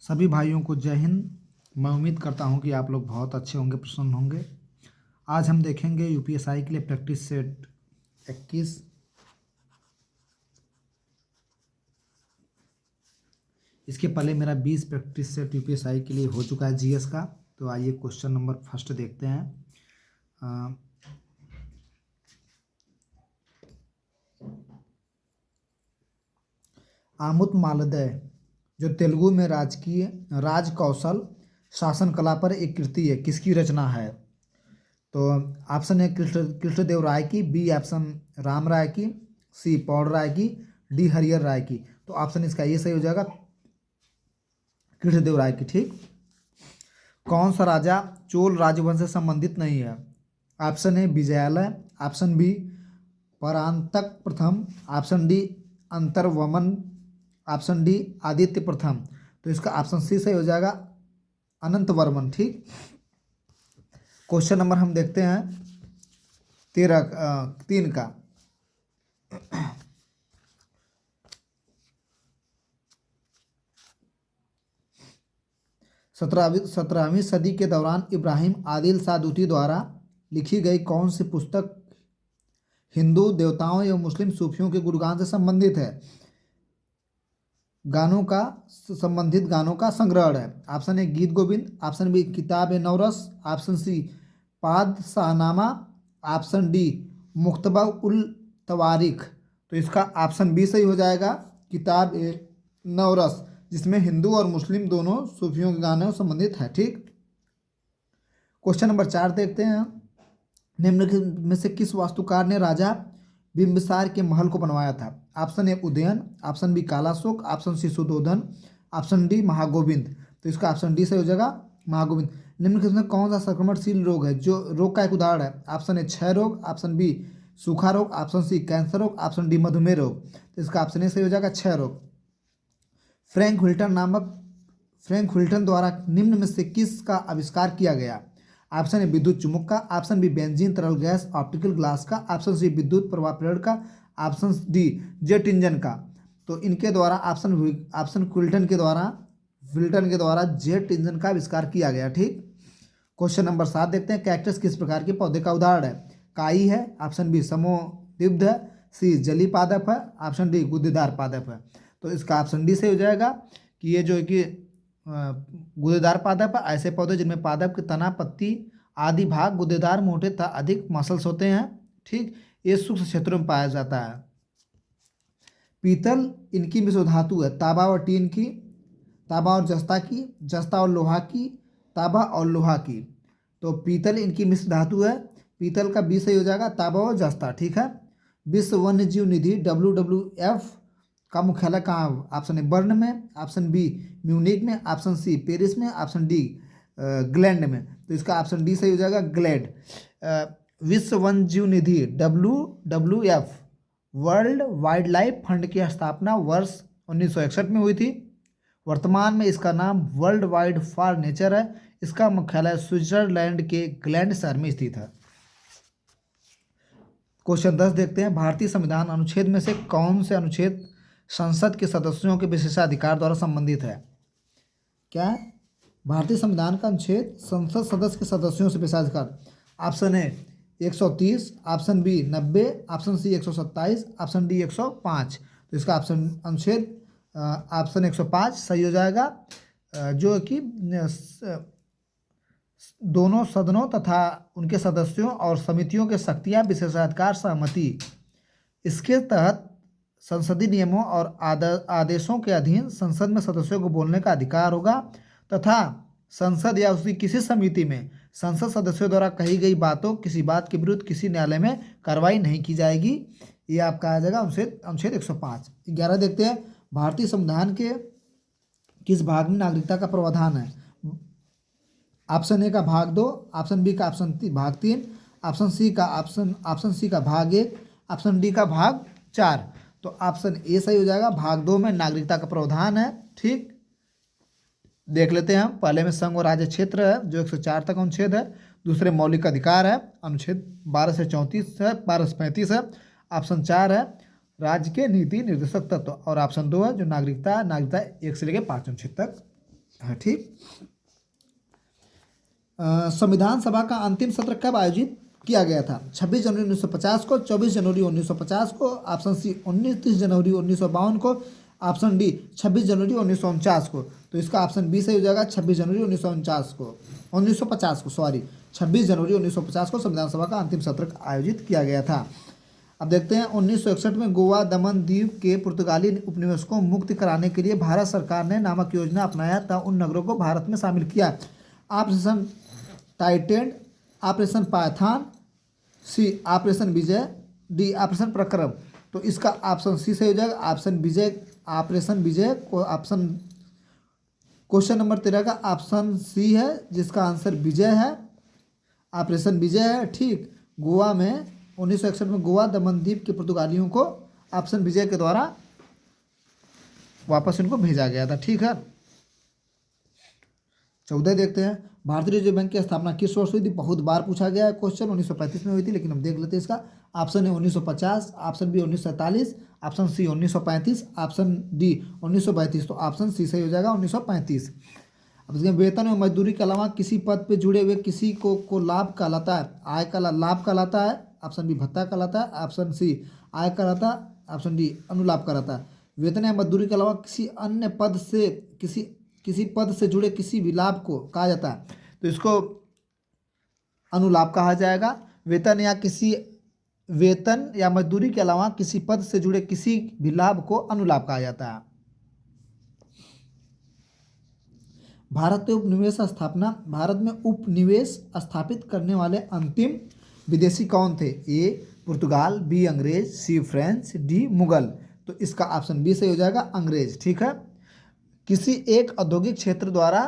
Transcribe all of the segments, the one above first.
सभी भाइयों को जय हिंद। मैं उम्मीद करता हूं कि आप लोग बहुत अच्छे होंगे, प्रसन्न होंगे। आज हम देखेंगे यूपीएसआई के लिए प्रैक्टिस सेट 21। इसके पहले मेरा 20 प्रैक्टिस सेट यूपीएसआई के लिए हो चुका है जीएस का। तो आइए क्वेश्चन नंबर फर्स्ट देखते हैं। आमुत मालदय जो तेलुगु में राजकीय राजकौशल शासन कला पर एक कृति है, किसकी रचना है? तो ऑप्शन है कृष्णदेव राय की, बी ऑप्शन राम राय की, सी पौड़ राय की, डी हरिहर राय की। तो ऑप्शन इसका ये सही हो जाएगा, कृष्णदेव राय की। ठीक। कौन सा राजा चोल राजवंश से संबंधित नहीं है? ऑप्शन है विजयालय, ऑप्शन बी परांतक प्रथम, option D Antarvaman, option D Aditya प्रथम। तो इसका ऑप्शन सी सही हो जाएगा, अनंत वर्मन। ठीक। क्वेश्चन नंबर हम देखते हैं 3 का। 17वीं सदी के दौरान इब्राहिम आदिल शाह दूती द्वारा लिखी गई कौन सी पुस्तक हिंदू देवताओं एवं मुस्लिम सूफियों के गुणगान से संबंधित है? संबंधित गानों का संग्रह है। ऑप्शन ए गीत गोविंद, ऑप्शन बी किताब ए नवरस, ऑप्शन सी पाद शाहनामा, ऑप्शन डी मुख्तबा उल तवारीख। तो इसका ऑप्शन बी सही हो जाएगा, किताब ए नवरस, जिसमें हिंदू और मुस्लिम दोनों सूफियों के गाने संबंधित है। ठीक। क्वेश्चन नंबर 4 देखते हैं। निम्न में से किस वास्तुकार ने राजा बिंबिसार के महल को बनवाया था? Option A Udayan, option B Kalashok, option C Sudhodhan, option D Mahagovind. तो इसका ऑप्शन डी सही हो जाएगा, महागोविंद। निम्नलिखित में कौन सा संक्रमणशील रोग है जो रोग का एक उदाहरण है? ऑप्शन ए क्षय रोग, ऑप्शन बी सूखा रोग, ऑप्शन सी कैंसर रोग, ऑप्शन डी मधुमेह रोग। तो इसका ऑप्शन ए सही हो जाएगा, क्षय रोग। फ्रैंक व्हिटन द्वारा निम्न में से किस का आविष्कार किया गया? ऑप्शन ए विद्युत चुम्बक का, ऑप्शन बी बेंजीन तरल गैस ऑप्टिकल ग्लास का, ऑप्शन सी विद्युत प्रवाह प्रेरण का, ऑप्शन डी जेट इंजन का। तो इनके द्वारा ऑप्शन व्हिटन के द्वारा जेट इंजन का आविष्कार किया गया। ठीक। क्वेश्चन नंबर 7 देखते हैं। कैक्टस किस प्रकार के पौधे का उदाहरण है? काई है, ऑप्शन बी समोदिब्ध है, सी जली पादप है, ऑप्शन डी गुद्देदार पादप है। तो इसका ऑप्शन डी से हो जाएगा कि ये जो है कि गुदेदार पादप है ऐसे पौधे जिनमें पादप के तना, पत्ती आदि भाग गुदेदार, मोटे तथा अधिक मसल्स होते हैं। ठीक। ये सूक्ष्म क्षेत्रों में पाया जाता है। पीतल इनकी मिश्र धातु है, तांबा और टीन की, तांबा और जस्ता की, जस्ता और लोहा की, तांबा और लोहा की। तो पीतल इनकी मिश्र धातु है। पीतल का बी सही हो जाएगा, तांबा और जस्ता। ठीक है। विश्व वन्य जीव निधि WWF का मुख्यालय कहाँ? ऑप्शन ए बर्न में, ऑप्शन बी म्यूनिक में, ऑप्शन सी पेरिस में, ऑप्शन डी ग्लैंड में। तो इसका ऑप्शन डी सही हो जाएगा, ग्लैंड। विश्व वन्य जीव निधि WWF world wild life fund की स्थापना वर्ष 1961 में हुई थी। वर्तमान में इसका नाम वर्ल्ड वाइड फॉर नेचर है। इसका मुख्यालय स्विट्जरलैंड के ग्लैंड शहर में स्थित है। क्वेश्चन 10 देखते हैं। भारतीय संविधान अनुच्छेद में से कौन से अनुच्छेद संसद के सदस्यों के विशेषाधिकार द्वारा संबंधित है? क्या है? भारतीय संविधान का अनुच्छेद संसद सदस्य के सदस्यों से विशेषाधिकार। ऑप्शन है 130, option B 90, option C 127, option D 105। तो इसका अनुच्छेद ऑप्शन 105 सही हो जाएगा, जो कि दोनों सदनों तथा उनके सदस्यों और समितियों के शक्तियां, विशेषाधिकार, सहमति। इसके तहत संसदीय नियमों और आदेशों के अधीन संसद में सदस्यों को बोलने का अधिकार होगा तथा संसद या उसकी किसी समिति में संसद सदस्यों द्वारा कही गई बातों, किसी बात के विरुद्ध किसी न्यायालय में कार्रवाई नहीं की जाएगी। ये आपका आ जाएगा अनुच्छेद 105। 11 देखते हैं। भारतीय संविधान के किस भाग में नागरिकता का प्रावधान है? ऑप्शन ए का भाग 2, ऑप्शन बी का भाग 3, ऑप्शन सी का भाग 1, ऑप्शन डी का भाग 4। तो ऑप्शन ए सही हो जाएगा, भाग 2 में नागरिकता का प्रावधान है। ठीक। देख लेते हैं हम। पहले में संघ और राज्य क्षेत्र है जो 104 तक अनुच्छेद है। दूसरे मौलिक अधिकार है, अनुच्छेद 12 से 34 है, 12 से 35 है। ऑप्शन 4 है राज्य के नीति निर्देशक तत्व, और ऑप्शन 2 है जो नागरिकता 1 से लेकर 5 अनुच्छेद तक। है। ठीक। संविधान सभा का अंतिम सत्र कब आयोजित किया गया था? 26 जनवरी 1950 को, 24 जनवरी 1950 को, ऑप्शन सी 29 जनवरी 1952 को, ऑप्शन डी 26 जनवरी 1949 को। तो इसका ऑप्शन बी सही हो जाएगा, 26 जनवरी 1949 को, 1950 को, सॉरी 26 जनवरी 1950 को संविधान सभा का अंतिम सत्र आयोजित किया गया था। अब देखते हैं 1961 में गोवा दमन द्वीप के पुर्तगाली उपनिवेशों को मुक्त कराने के लिए भारत सरकार ने नामक योजना अपनाया था। उन नगरों को भारत में शामिल किया। ऑपरेशन टाइटेंड, ऑपरेशन पायथान, सी ऑपरेशन विजय, डी ऑपरेशन प्रक्रम। तो इसका ऑप्शन सी सही हो जाएगा, ऑप्शन विजय, ऑपरेशन विजय को। ऑप्शन क्वेश्चन नंबर 13 का ऑप्शन सी है, जिसका आंसर विजय है, ऑपरेशन विजय है। ठीक। गोवा में 1961 में गोवा दमन द्वीप के पुर्तगालियों को ऑप्शन विजय के द्वारा वापस इनको भेजा गया था। ठीक है। 14 देखते हैं, भारतीय रिजर्व बैंक की स्थापना किस वर्ष हुई थी? बहुत बार पूछा गया है क्वेश्चन। 1935 में हुई थी, लेकिन हम देख लेते हैं इसका। Option A 1950, option B 1947, option C 1935, option D 1932। तो ऑप्शन सी सही हो जाएगा, 1935। अब इसमें वेतन और मजदूरी के अलावा किसी पद पे जुड़े हुए किसी को लाभ कहलाता है? आय का लाभ कहलाता है, ऑप्शन बी भत्ता कहलाता है, ऑप्शन सी आय कहलाता है, ऑप्शन डी अनुलाभ कहलाता है। वेतन या मजदूरी के अलावा किसी अन्य पद से किसी पद से जुड़े किसी भी लाभ को कहा जाता है, तो इसको अनुलाभ कहा जाएगा। वेतन या मजदूरी के अलावा किसी पद से जुड़े किसी भी लाभ को अनुलाभ कहा जाता है। भारत में उपनिवेश स्थापित करने वाले अंतिम विदेशी कौन थे? ए पुर्तगाल, बी अंग्रेज, सी फ्रेंच, डी मुगल। तो इसका ऑप्शन बी सही हो जाएगा, अंग्रेज। ठीक है। किसी एक औद्योगिक क्षेत्र द्वारा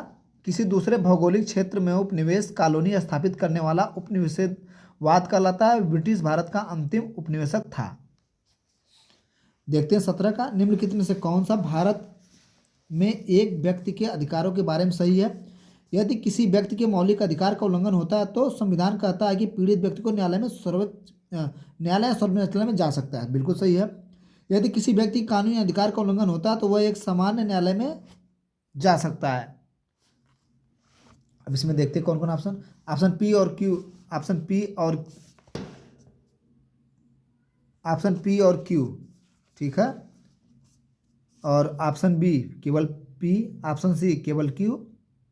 किसी दूसरे भौगोलिक क्षेत्र में उपनिवेश कॉलोनी स्थापित करने वाला उपनिवेशवाद कहलाता है। ब्रिटिश भारत का अंतिम उपनिवेशक था। देखते हैं 17 का, निम्नलिखित में से कौन सा भारत में एक व्यक्ति के अधिकारों के बारे में सही है? यदि किसी व्यक्ति के मौलिक अधिकार का उल्लंघन होता है तो संविधान कहता है कि पीड़ित व्यक्ति को न्यायालय या सर्वोच्च न्यायालय में जा सकता है। बिल्कुल सही है। यदि किसी व्यक्ति के कानूनी अधिकार का उल्लंघन होता है तो वह एक सामान्य न्यायालय में जा सकता है। अब इसमें देखते हैं कौन कौन ऑप्शन। ऑप्शन पी और क्यू, ठीक है। और ऑप्शन बी केवल पी, ऑप्शन सी केवल क्यू,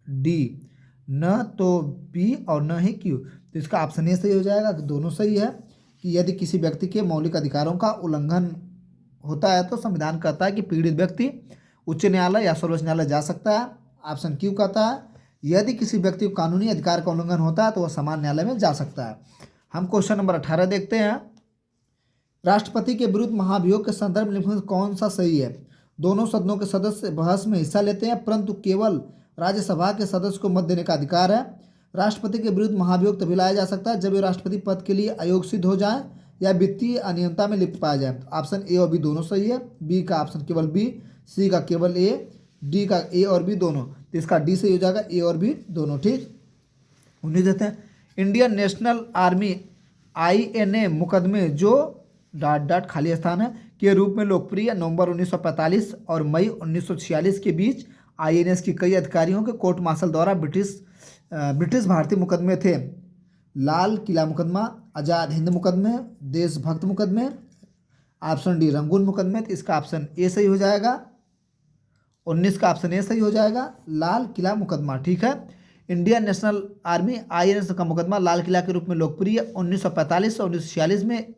डी न तो पी और न ही क्यू। तो इसका ऑप्शन ए सही हो जाएगा, दोनों सही है कि यदि किसी व्यक्ति के मौलिक अधिकारों का उल्लंघन होता है तो संविधान कहता है कि पीड़ित व्यक्ति उच्च न्यायालय या सर्वोच्च न्यायालय जा सकता है। ऑप्शन क्यू कहता है यदि किसी व्यक्ति को कानूनी अधिकार का उल्लंघन होता है तो वह सामान्य न्यायालय में जा सकता है। हम क्वेश्चन नंबर 18 देखते हैं। राष्ट्रपति के विरुद्ध महाभियोग के संदर्भ में कौन सा सही है? दोनों सदनों के सदस्य बहस में हिस्सा लेते हैं परंतु केवल राज्यसभा के सदस्य को मत देने का अधिकार है। राष्ट्रपति के विरुद्ध महाभियोग तभी लाया जा सकता है जब वे राष्ट्रपति पद के लिए अयोग्य सिद्ध हो जाए या वित्तीय अनियमितता में लिप्त पाया जाए। ऑप्शन ए और बी दोनों सही है। बी का ऑप्शन केवल बी, सी का केवल ए, डी का ए और बी दोनों। तो इसका डी सही हो जाएगा, ए और बी दोनों। ठीक। 19 देते हैं। इंडियन नेशनल आर्मी INA मुकदमे जो ... खाली स्थान है के रूप में लोकप्रिय नवंबर 1945 और मई 1946 के बीच INS के कई अधिकारियों के कोर्ट मार्शल द्वारा ब्रिटिश भारतीय मुकदमे थे। लाल किला मुकदमा, आज़ाद हिंद मुकदमे, देशभक्त मुकदमे, ऑप्शन डी रंगून मुकदमे। तो इसका ऑप्शन ए सही हो जाएगा, 19 का ऑप्शन ए सही हो जाएगा, लाल किला मुकदमा। ठीक है। इंडियन नेशनल आर्मी INS का मुकदमा लाल किला के रूप में लोकप्रिय 1945 और 1946 में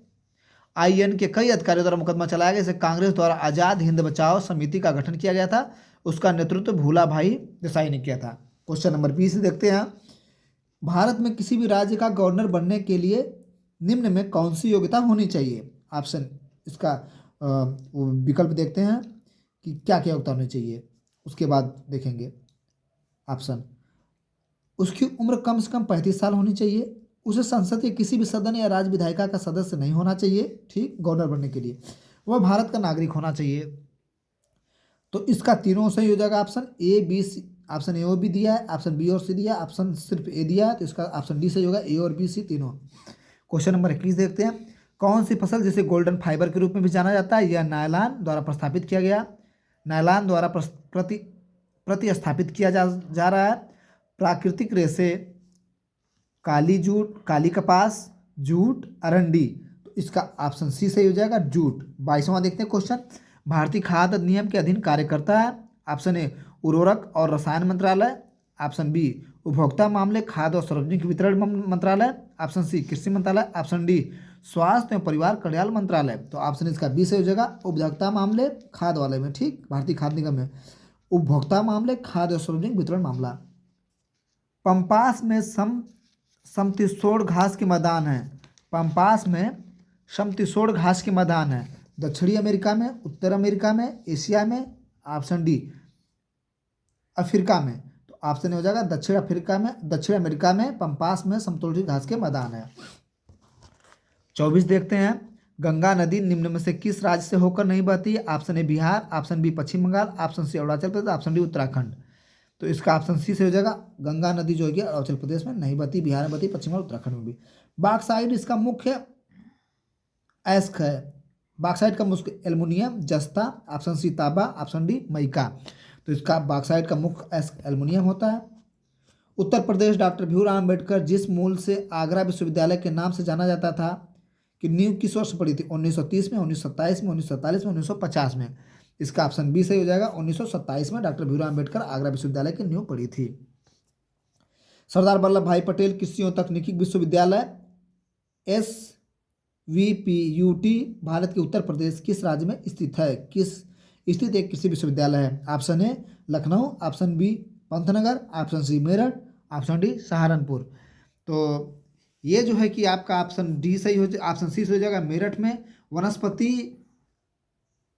IN के कई अधिकारियों द्वारा मुकदमा चलाया गया। इसे कांग्रेस द्वारा आज़ाद हिंद बचाओ समिति का गठन किया गया था। उसका नेतृत्व भूला भाई देसाई ने किया था। क्वेश्चन नंबर 20 देखते हैं। भारत में किसी भी राज्य का गवर्नर बनने के लिए निम्न में कौन सी योग्यता होनी चाहिए? ऑप्शन इसका विकल्प देखते हैं कि क्या क्या योग्यता होनी चाहिए, उसके बाद देखेंगे ऑप्शन। उसकी उम्र कम से कम 35 साल होनी चाहिए। उसे संसद के किसी भी सदन या राज्य विधायिका का सदस्य नहीं होना चाहिए। ठीक, गवर्नर बनने के लिए वह भारत का नागरिक होना चाहिए। तो इसका तीनों सही हो जाएगा, option A B C. Option A और बी दिया है, ऑप्शन बी और सी दिया है, ऑप्शन सिर्फ ए दिया है। तो इसका ऑप्शन डी सही होगा, ए और बी सी तीनों। क्वेश्चन नंबर 21 देखते हैं। कौन सी फसल जिसे गोल्डन फाइबर के रूप में भी जाना जाता है यह नायलॉन द्वारा प्रस्तावित किया गया? नायलॉन द्वारा प्रतिस्थापित किया जा रहा है। प्राकृतिक रेशे काली जूट, काली कपास, जूट, अरंडी। तो इसका ऑप्शन सी सही हो जाएगा, जूट। 22वां देखते हैं क्वेश्चन। भारतीय खाद्य अधिनियम के अधीन कार्य करता है। ऑप्शन ए उर्वरक और रसायन मंत्रालय, ऑप्शन बी उपभोक्ता मामले, खाद्य और सार्वजनिक वितरण मंत्रालय, ऑप्शन सी कृषि मंत्रालय, ऑप्शन डी स्वास्थ्य एवं परिवार कल्याण मंत्रालय। तो ऑप्शन इसका बी सही हो जाएगा, उपभोक्ता मामले खाद्य वाले में। ठीक, भारतीय खाद्य निगम में उपभोक्ता मामले, खाद्य और सार्वजनिक वितरण मामला। पंपास में समतिसोड़ घास के मैदान है। पंपास में समतिसोड़ घास के मैदान है। दक्षिणी अमेरिका में, उत्तर अमेरिका में, एशिया में, ऑप्शन डी अफ्रीका में। तो ऑप्शन हो जाएगा दक्षिण अमेरिका में पंपास में समतोड़ी घास के मैदान है। 24 देखते हैं। गंगा नदी निम्न में से किस राज्य से होकर नहीं बहती? Option A Bihar, option B Paschim Bangal, option C Arunachal Pradesh, option D Uttarakhand. तो इसका ऑप्शन सी से हो जाएगा, गंगा नदी जो है अरुणाचल प्रदेश में नहीं बहती, बिहार में बहती, पश्चिम बंगाल उत्तराखंड में भी। बॉक्साइट इसका मुख्य अयस्क है। बॉक्साइट का मुख्य एल्युमिनियम, जस्ता, ऑप्शन सी तांबा, ऑप्शन डी मिका। तो इसका बॉक्साइट का मुख्य अयस्क एल्युमिनियम होता है। उत्तर प्रदेश डॉक्टर भीमराव अम्बेडकर जिस मूल से आगरा विश्वविद्यालय के नाम से जाना जाता था कि नींव किस वर्ष पड़ी थी? 1930 में, 1927 में, 1947 में, 1950 में। इसका ऑप्शन बी सही हो जाएगा, 1927 में डॉक्टर भीमराव अम्बेडकर आगरा विश्वविद्यालय की नींव पड़ी थी। सरदार वल्लभ भाई पटेल कृषि एवं तकनीकी विश्वविद्यालय SVPUT भारत के उत्तर प्रदेश किस राज्य में स्थित है? स्थित एक कृषि विश्वविद्यालय है। Option A Lucknow, option B Pantnagar, option C Meerut, option D Saharanpur. तो ये जो है कि आपका ऑप्शन डी सही हो जाए, ऑप्शन सी सही हो जाएगा, मेरठ में।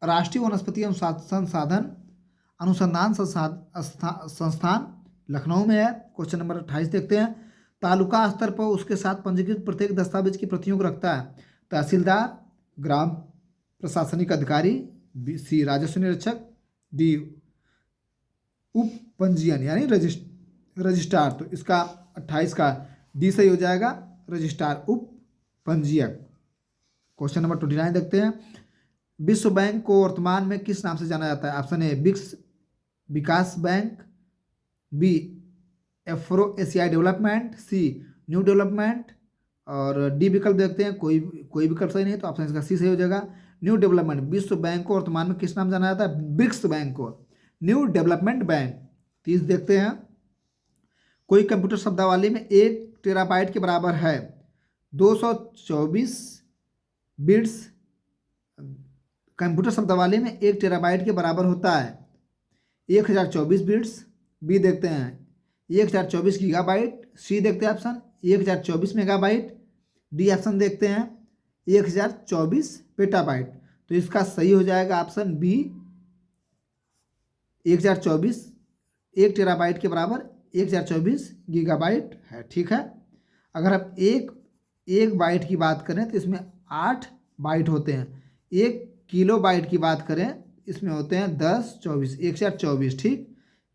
राष्ट्रीय वनस्पति अनुसंधान संस्थान लखनऊ में है। क्वेश्चन नंबर 28 देखते हैं। तालुका स्तर पर उसके साथ पंजीकृत प्रत्येक दस्तावेज की प्रतियों को रखता है तहसीलदार, ग्राम प्रशासनिक अधिकारी, सी राजस्व निरीक्षक, डी उप पंजीयन यानी रजिस्ट्रार। तो इसका 28 का डी सही हो जाएगा, रजिस्ट्रार, उप पंजीयक। क्वेश्चन नंबर 29 देखते हैं। विश्व बैंक को वर्तमान में किस नाम से जाना जाता है? ऑप्शन ए ब्रिक्स विकास बैंक, बी एफ्रो एशियाई डेवलपमेंट, सी न्यू डेवलपमेंट, और डी विकल्प देखते हैं, कोई विकल्प सही नहीं। तो ऑप्शन इसका सी सही हो जाएगा, न्यू डेवलपमेंट। विश्व बैंक को वर्तमान में किस नाम से जाना जाता है? ब्रिक्स बैंक को न्यू डेवलपमेंट बैंक। 30 देखते हैं। कोई कंप्यूटर शब्दावली में 1 टेराबाइट के बराबर है 224 बिट्स। कंप्यूटर शब्दावली में 1 टेराबाइट के बराबर होता है 1024 बिट्स। बी देखते हैं 1024 गीगाबाइट, सी देखते हैं ऑप्शन 1024 मेगाबाइट, डी ऑप्शन देखते हैं 1024 पेटाबाइट। तो इसका सही हो जाएगा ऑप्शन बी 1024, 1 टेराबाइट के बराबर 1024 गीगाबाइट है। ठीक है, अगर आप एक बाइट की बात करें तो इसमें 8 बाइट होते हैं। 1 किलो बाइट की बात करें इसमें होते हैं 10 24 1024। ठीक,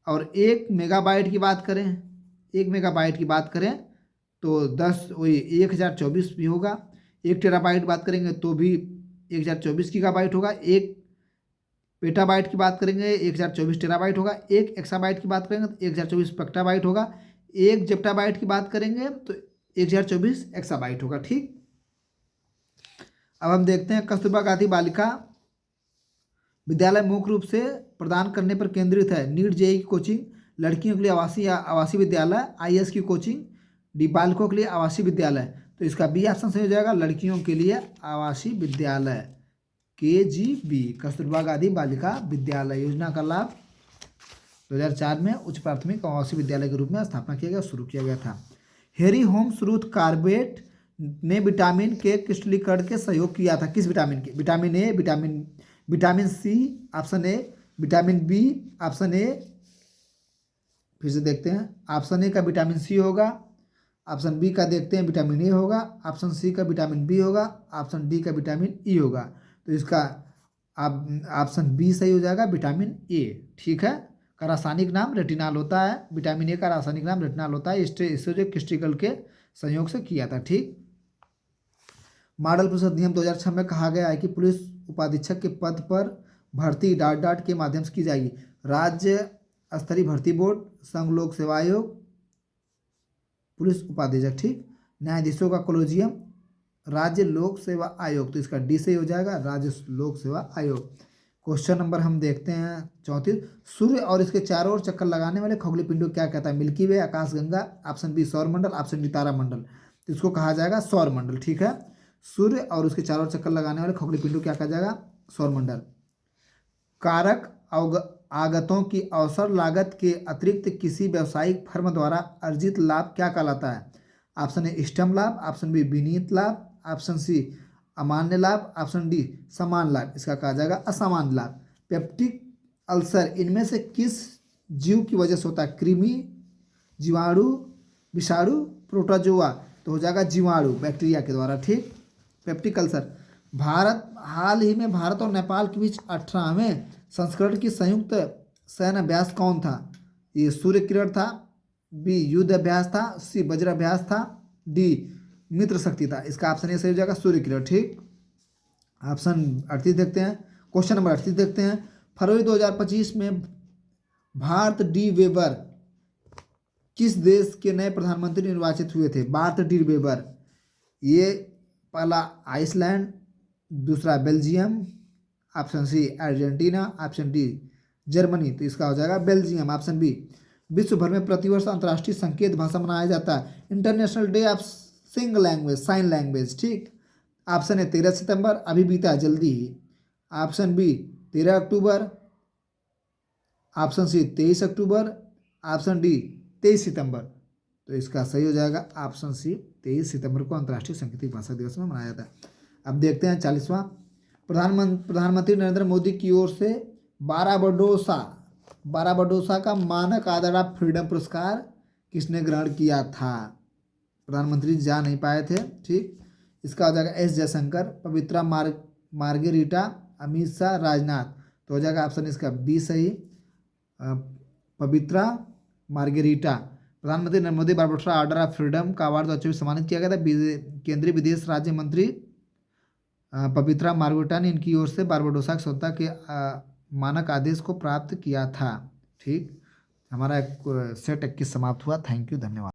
और 1 मेगाबाइट की बात करें, 1 मेगाबाइट की बात करें तो 10 वही 1024 भी होगा। 1 टेराबाइट बात करेंगे तो भी 1024 गीगाबाइट होगा। 1 पेटाबाइट की बात करेंगे 1024 टेराबाइट होगा। 1 एक्साबाइट की बात करेंगे तो 1024 पेक्टाबाइट होगा। 1 जेप्टाबाइट की बात करेंगे तो 1024 एक्साबाइट होगा। ठीक, अब हम देखते हैं कस्तूरबा गांधी बालिका विद्यालय मुख्य रूप से प्रदान करने पर केंद्रित है। नीट जेईई की कोचिंग, लड़कियों के लिए आवासीय विद्यालय, IAS की कोचिंग, डी बालकों के लिए आवासीय विद्यालय। तो इसका बी ऑप्शन सही हो जाएगा, लड़कियों के लिए आवासीय विद्यालय, KGB कस्तूरबा गांधी बालिका विद्यालय योजना का लाभ 2004 में उच्च प्राथमिक आवासीय विद्यालय के रूप में स्थापना किया गया, शुरू किया गया था। हेरी होम्स रूथ कार्बेट ने विटामिन के क्रिस्टलीकरण के सहयोग किया था। किस विटामिन के? Vitamin A, vitamin C, option A, vitamin B, option A. फिर से देखते हैं, ऑप्शन ए का विटामिन सी होगा, ऑप्शन बी का देखते हैं विटामिन ए होगा, ऑप्शन सी का विटामिन बी होगा, ऑप्शन डी का विटामिन ई होगा। तो इसका ऑप्शन बी सही हो जाएगा, विटामिन ए। ठीक है, का रासायनिक नाम रेटिनॉल होता है। विटामिन ए का रासायनिक नाम रेटिनॉल होता है। इससे जो क्रिस्टल के संयोग से किया था। ठीक, मॉडल पुलिस अधिनियम 2006 में कहा गया है कि पुलिस उपाधीक्षक के पद पर भर्ती ... के माध्यम से की जाएगी। राज्य स्तरीय भर्ती बोर्ड, संघ लोक सेवा आयोग, पुलिस उपाधीक्षक, ठीक। न्यायाधीशों का कोलोजियम, राज्य लोक सेवा आयोग, तो इसका डी से हो जाएगा, राज्य लोक सेवा आयोग। क्वेश्चन नंबर हम देखते हैं 34। सूर्य और इसके चारों ओर चक्कर लगाने वाले खगोलीय पिंड को क्या कहता है? मिल्की वे, आकाशगंगा, ऑप्शन बी सौर मंडल, ऑप्शन डी तारामंडल। तो इसको कहा जाएगा सौर मंडल, ठीक है। सूर्य और उसके चारों ओर चक्कर लगाने वाले खगोलीय पिंड को क्या कहा जाएगा? सौर मंडल। कारक आगतों की अवसर लागत के अतिरिक्त किसी व्यावसायिक फर्म द्वारा अर्जित लाभ क्या कहलाता है? ऑप्शन ए इष्टतम लाभ, ऑप्शन बी विनीत लाभ, ऑप्शन सी अमान्य लाभ, ऑप्शन डी समान लाभ। इसका कहा जाएगा असामान्य लाभ। पेप्टिक अल्सर इनमें से किस जीव की वजह से होता है? कृमि, जीवाणु, विषाणु, प्रोटोजोआ। तो हो जाएगा जीवाणु, बैक्टीरिया के द्वारा, ठीक। Peptic ulcer. हाल ही में भारत और नेपाल के बीच 18वें संस्करण की संयुक्त सैन्य अभ्यास कौन था? ये सूर्य किरण था, बी युद्ध अभ्यास था, सी वज्र अभ्यास था, डी मित्र शक्ति था। इसका ऑप्शन ए सही हो जाएगा सूर्य किरण, ठीक। ऑप्शन 38 देखते हैं, क्वेश्चन नंबर 38 देखते हैं। फरवरी 2025 में भारत डी वेबर किस देश के नए प्रधानमंत्री निर्वाचित हुए थे? भारत डी वेबर, ये पहला आइसलैंड, दूसरा Belgium, option C Argentina, option D Germany. तो इसका हो जाएगा बेल्जियम, ऑप्शन बी। विश्व भर में प्रतिवर्ष अंतर्राष्ट्रीय संकेत भाषा मनाया जाता है, इंटरनेशनल डे ऑफ सिंग लैंग्वेज, साइन लैंग्वेज, ठीक। ऑप्शन ए 13 सितंबर, अभी बीता है जल्दी ही। ऑप्शन बी 13 अक्टूबर, ऑप्शन सी 23 अक्टूबर, ऑप्शन डी 23 सितंबर। तो इसका सही हो जाएगा ऑप्शन सी 23 सितंबर को अंतर्राष्ट्रीय सांकेतिक भाषा दिवस में मनाया जाता है। अब देखते हैं 40वां। प्रधानमंत्री नरेंद्र मोदी की ओर से बाराबाडोसा का मानक आदर ऑफ फ्रीडम पुरस्कार किसने ग्रहण किया था? प्रधानमंत्री जा नहीं पाए थे, ठीक। इसका हो जाएगा एस जयशंकर, पवित्रा मार्गेरिटा, अमित शाह, राजनाथ। तो हो जाएगा ऑप्शन इसका बी सही, पवित्रा मार्गेरिटा। प्रधानमंत्री Narendra Modi Barbados order of freedom का अवार्ड 2024 सम्मानित किया गया था। केंद्रीय विदेश राज्य मंत्री पवित्रा मार्गेरिटा ने इनकी ओर से बारबाडोसा की स्वतंत्रता के मानक आदेश को प्राप्त किया था, ठीक। हमारा सेट 21 समाप्त हुआ। थैंक यू, धन्यवाद।